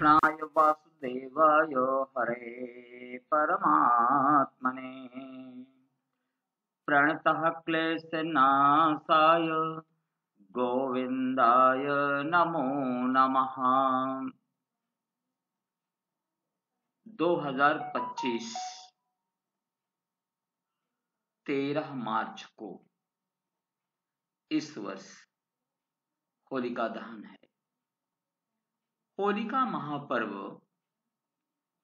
कृष्णाय वासुदेवाय हरे परमात्मने प्रणतः क्लेशनाशाय गोविंदाय नमो नमः। 2025 13 मार्च को इस वर्ष होलिका दहन है। होलिका महापर्व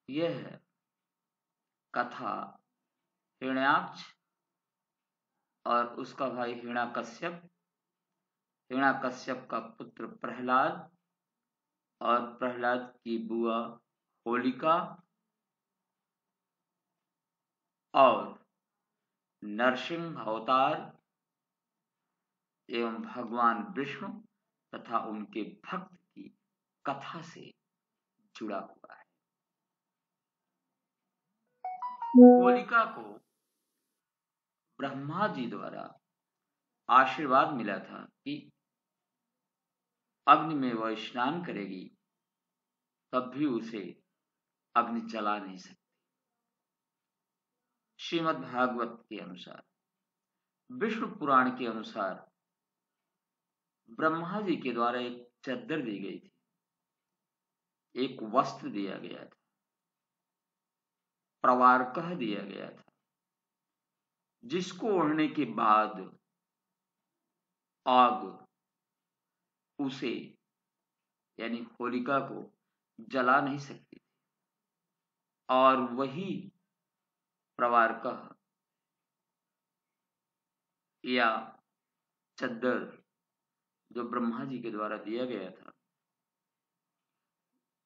यह कथा हिरण्याक्ष और उसका भाई हिरण्याकश्यप का पुत्र प्रहलाद और प्रहलाद की बुआ होलिका और नरसिंह अवतार एवं भगवान विष्णु तथा उनके भक्त की कथा से जुड़ा हुआ है। होलिका को ब्रह्मा जी द्वारा आशीर्वाद मिला था कि अग्नि में वह स्नान करेगी तब भी उसे अग्नि जला नहीं सकती। श्रीमद् भागवत के अनुसार, विष्णु पुराण के अनुसार ब्रह्मा जी के द्वारा एक चद्दर दी गई थी, एक वस्त्र दिया गया था, प्रवारकह दिया गया था, जिसको ओढ़ने के बाद आग उसे यानी होलिका को जला नहीं सकती। और वही प्रवारकह या चद्दर जो ब्रह्मा जी के द्वारा दिया गया था,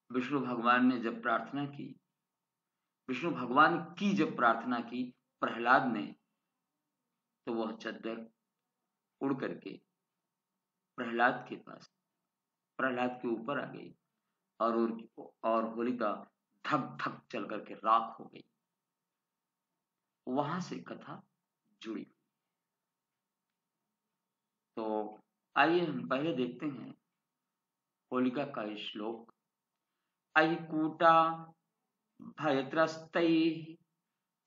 विष्णु भगवान ने जब प्रार्थना की, विष्णु भगवान की जब प्रार्थना की प्रहलाद ने, तो वह चद्दर उड़ करके प्रहलाद के पास, प्रहलाद के ऊपर आ गई और होलिका धक धक चल करके राख हो गई। वहां से कथा जुड़ी। तो आइए हम पहले देखते हैं होलिका का श्लोक। अयिकूटा भयत्रस्तैः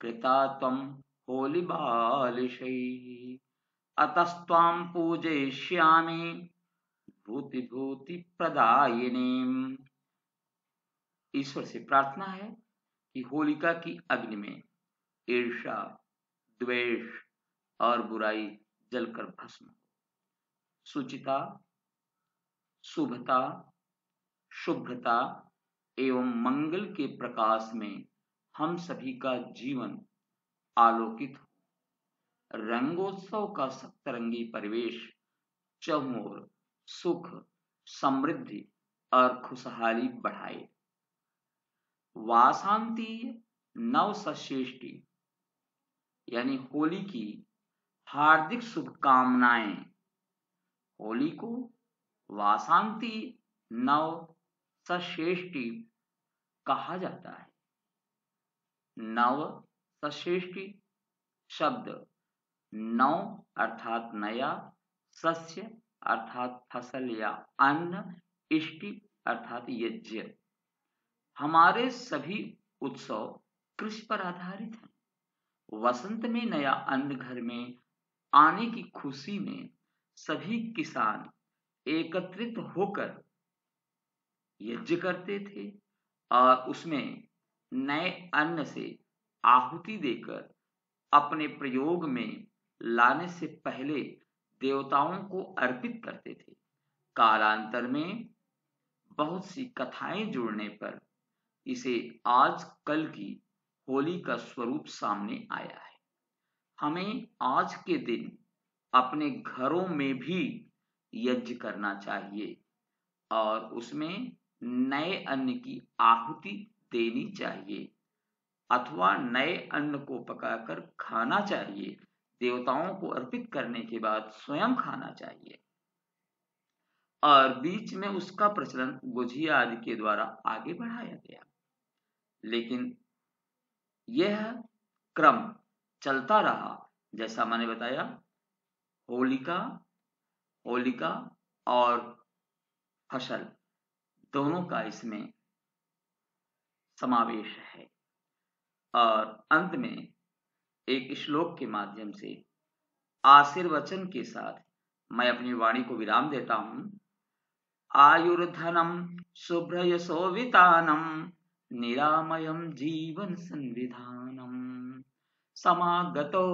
कृता त्वं होलिबालिशैः अतस्त्वां पूजयिष्यामि भूति भूति प्रदायिनीम्। ईश्वर से प्रार्थना है कि होलिका की अग्नि में ईर्ष्या, द्वेष और बुराई जलकर भस्म हो। सुचिता, शुभता, शुभ्रता एवं मंगल के प्रकाश में हम सभी का जीवन आलोकित हो। रंगोत्सव का सप्तरंगी परिवेश चहुं ओर सुख, समृद्धि और खुशहाली बढ़ाए। वासंती नवसृष्टि यानी होली की हार्दिक शुभकामनाएं। होली को वासंती नवसृष्टि कहा जाता है। नवसृष्टि शब्द नव अर्थात नया, सस्य अर्थात फसल या अन्न, इष्टि अर्थात यज्ञ। हमारे सभी उत्सव कृषि पर आधारित हैं। वसंत में नया अन्न घर में आने की खुशी में सभी किसान एकत्रित होकर यज्ञ करते थे और उसमें नए अन्न से आहुति देकर अपने प्रयोग में लाने से पहले देवताओं को अर्पित करते थे। कालांतर में बहुत सी कथाएं जुड़ने पर इसे आज कल की होली का स्वरूप सामने आया है। हमें आज के दिन अपने घरों में भी यज्ञ करना चाहिए और उसमें नए अन्न की आहुति देनी चाहिए अथवा नए अन्न को पकाकर खाना चाहिए। देवताओं को अर्पित करने के बाद स्वयं खाना चाहिए। और बीच में उसका प्रचलन गुझिया आदि के द्वारा आगे बढ़ाया गया, लेकिन यह क्रम चलता रहा। जैसा मैंने बताया, होलिका और फसल दोनों का इसमें समावेश है। और अंत में एक श्लोक के माध्यम से आशीर्वचन के साथ मैं अपनी वाणी को विराम देता हूँ। आयुर्धनम शुभ्रयशोवितानम निरामयम जीवन संविधानम समागतो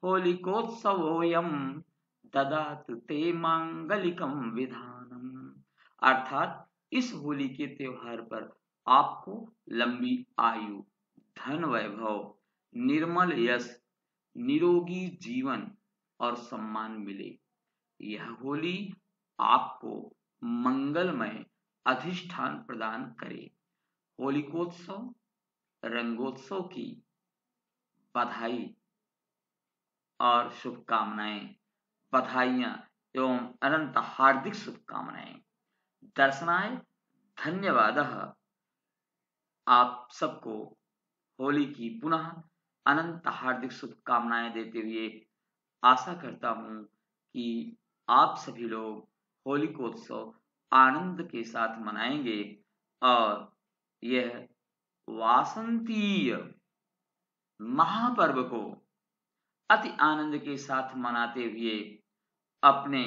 होलिकोत्सवोऽयं ददातु ते मांगलिकम विधानम। अर्थात इस होली के त्योहार पर आपको लंबी आयु, धन वैभव, निर्मल यश, निरोगी जीवन और सम्मान मिले। यह होली आपको मंगलमय अधिष्ठान प्रदान करे। होलिकोत्सव, रंगोत्सव की बधाई और शुभकामनाएं, बधाइयां एवं अनंत हार्दिक शुभकामनाएं। दर्शनाय धन्यवादः। आप सबको होली की पुनः अनंत हार्दिक शुभकामनाएं देते हुए आशा करता हूं कि आप सभी लोग होलिकोत्सव आनंद के साथ मनाएंगे और यह वासंतीय महापर्व को अति आनंद के साथ मनाते हुए अपने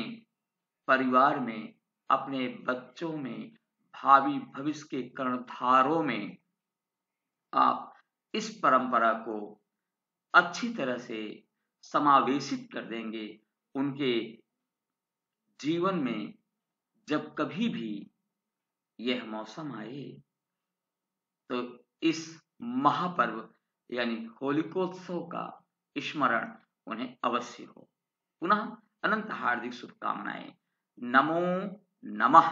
परिवार में, अपने बच्चों में, भावी भविष्य के कर्णधारों में आप इस परंपरा को अच्छी तरह से समावेशित कर देंगे। उनके जीवन में जब कभी भी यह मौसम आए तो इस महापर्व यानी होलिकोत्सव का स्मरण उन्हें अवश्य हो। पुनः अनंत हार्दिक शुभकामनाएं। नमो नमः।